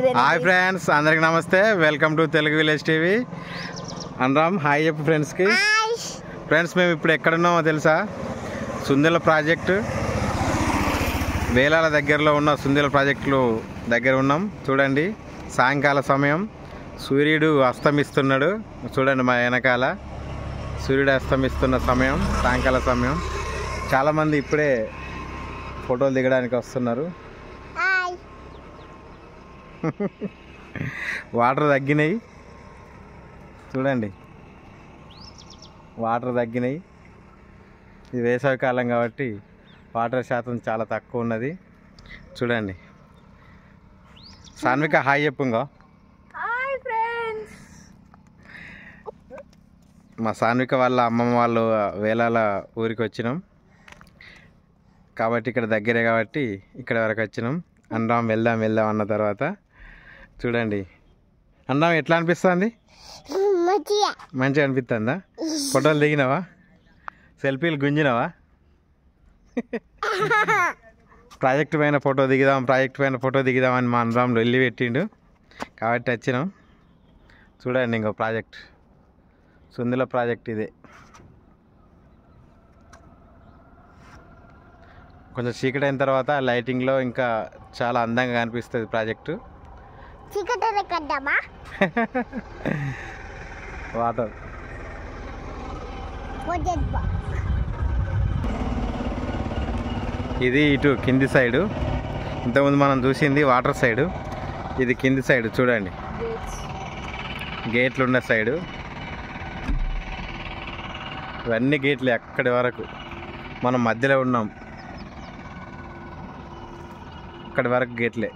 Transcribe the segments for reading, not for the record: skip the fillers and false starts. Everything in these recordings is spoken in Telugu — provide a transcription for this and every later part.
హాయ్ ఫ్రెండ్స్, అందరికి నమస్తే. Welcome to Telugu village TV. అనరామ్ హాయ్ చెప్పు ఫ్రెండ్స్కి. ఫ్రెండ్స్, మేము ఇప్పుడు ఎక్కడున్నామో తెలుసా? సుందెల ప్రాజెక్టు, వేలాల దగ్గరలో ఉన్న సుందెల ప్రాజెక్టులు దగ్గర ఉన్నాం. చూడండి, సాయంకాల సమయం, సూర్యుడు అస్తమిస్తున్నాడు. చూడండి, మా వెనకాల సూర్యుడు అస్తమిస్తున్న సమయం, సాయంకాల సమయం. చాలామంది ఇప్పుడే ఫోటోలు దిగడానికి వస్తున్నారు. వాటర్ తగ్గినాయి, చూడండి, వాటర్ తగ్గినాయి. ఇది వేసవికాలం కాబట్టి వాటర్ శాతం చాలా తక్కువ ఉన్నది. చూడండి, సాన్విక హాయ్ చెప్పుంగో. Hi friends. మా సాన్విక వాళ్ళ అమ్మమ్మ వాళ్ళు వేలాల ఊరికి వచ్చినాం కాబట్టి, ఇక్కడ దగ్గరే కాబట్టి ఇక్కడ వరకు వచ్చినాం. అన్నాం వెళ్దాం అన్న తర్వాత చూడండి, అన్నాం ఎట్లా అనిపిస్తుంది? మంచిగా అనిపిస్తుందా? ఫోటోలు దిగినావా? సెల్ఫీలు గుంజినావా? ప్రాజెక్టు పైన ఫోటో దిగుదాం అని మా అన్నరాములు వెళ్ళి పెట్టిండు కాబట్టి వచ్చినాం. చూడండి, ఇంకో ప్రాజెక్ట్, సుందెల ప్రాజెక్ట్ ఇదే. కొంచెం చీకటి అయిన తర్వాత లైటింగ్లో ఇంకా చాలా అందంగా కనిపిస్తుంది ప్రాజెక్టు. వాటర్ ఇది ఇటు కింది సైడు. ఇంతకుముందు మనం చూసింది వాటర్ సైడు, ఇది కింది సైడు. చూడండి, గేట్లు ఉన్న సైడు. ఇవన్నీ గేట్లు అక్కడి వరకు, మనం మధ్యలో ఉన్నాం. అక్కడి వరకు గేట్లే.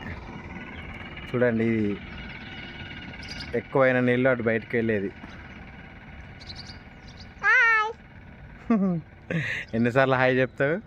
చూడండి, ఇది ఎక్కువైన నీళ్ళు అటు బయటకు వెళ్ళేది. ఎన్నిసార్లు హాయ్ చెప్తావు?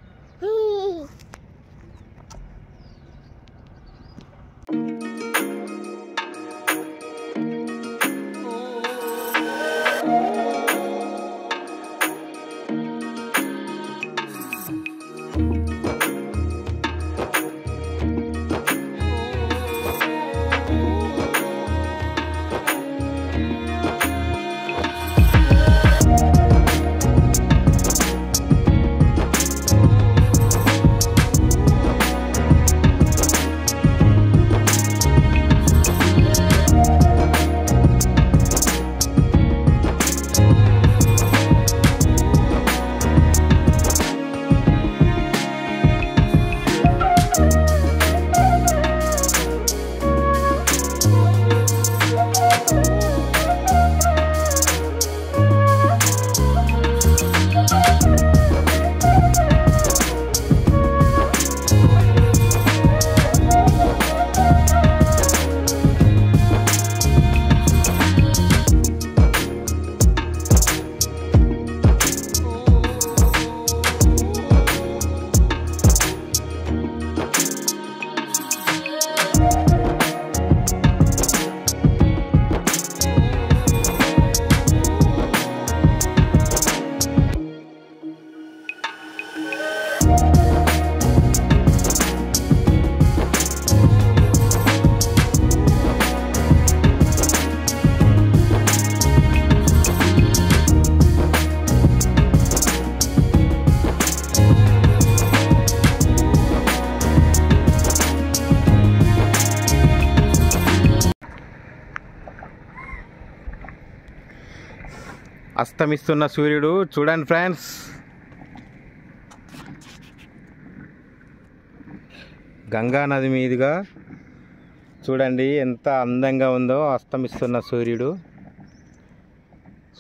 అస్తమిస్తున్న సూర్యుడు చూడండి ఫ్రెండ్స్. గంగా నది మీదుగా చూడండి ఎంత అందంగా ఉందో అస్తమిస్తున్న సూర్యుడు.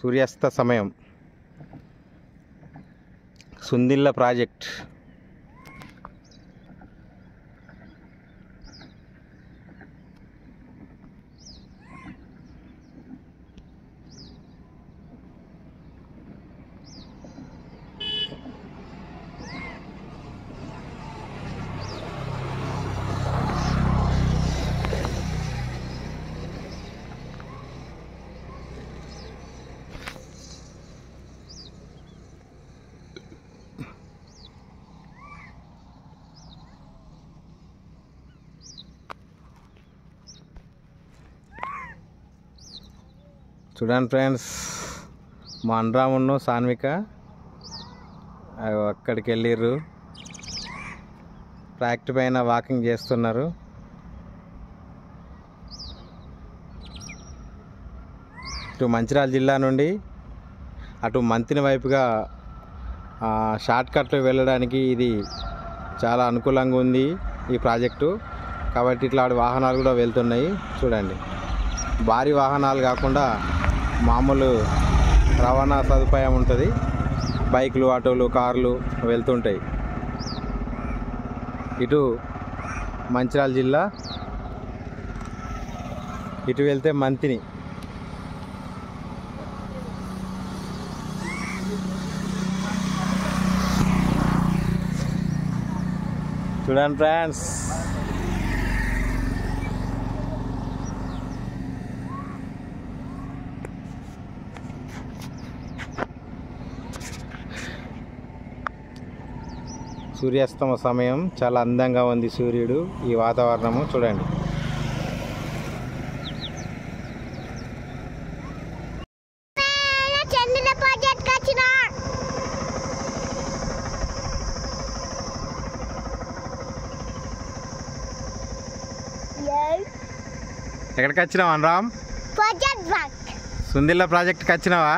సూర్యాస్త సమయం, సుందిళ్ళ ప్రాజెక్ట్. చూడండి ఫ్రెండ్స్, మా అనరామును సాన్విక అక్కడికి వెళ్ళిర్రు. ఫ్యాక్టరీ పైన వాకింగ్ చేస్తున్నారు. ఇటు మంచిర్యాల జిల్లా నుండి అటు మంతిని వైపుగా షార్ట్కట్లో వెళ్ళడానికి ఇది చాలా అనుకూలంగా ఉంది ఈ ప్రాజెక్టు. కాబట్టి ఇట్లాంటి వాహనాలు కూడా వెళ్తున్నాయి. చూడండి, భారీ వాహనాలు కాకుండా మామూలు రవాణా సదుపాయం ఉంటుంది. బైకులు, ఆటోలు, కార్లు వెళ్తుంటాయి. ఇటు మంచిర్యాల జిల్లా, ఇటు వెళ్తే మంతిని. చూడండి ఫ్రెండ్స్, సూర్యాస్తమ సమయం. చాలా అందంగా ఉంది సూర్యుడు. ఈ వాతావరణము చూడండి. ఎక్కడికి వచ్చినావా అనరామ్? సుందిల్ల ప్రాజెక్ట్కి వచ్చినావా?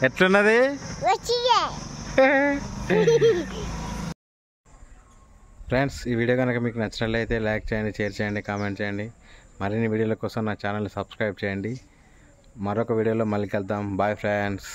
ఎట్లున్నది? ఫ్రెండ్స్, ఈ వీడియో కనుక మీకు నచ్చినట్లయితే లైక్ చేయండి, షేర్ చేయండి, కామెంట్ చేయండి. మరిన్ని వీడియోల కోసం నా ఛానల్ని సబ్స్క్రైబ్ చేయండి. మరొక వీడియోలో మళ్ళీ కలుద్దాం. Bye friends.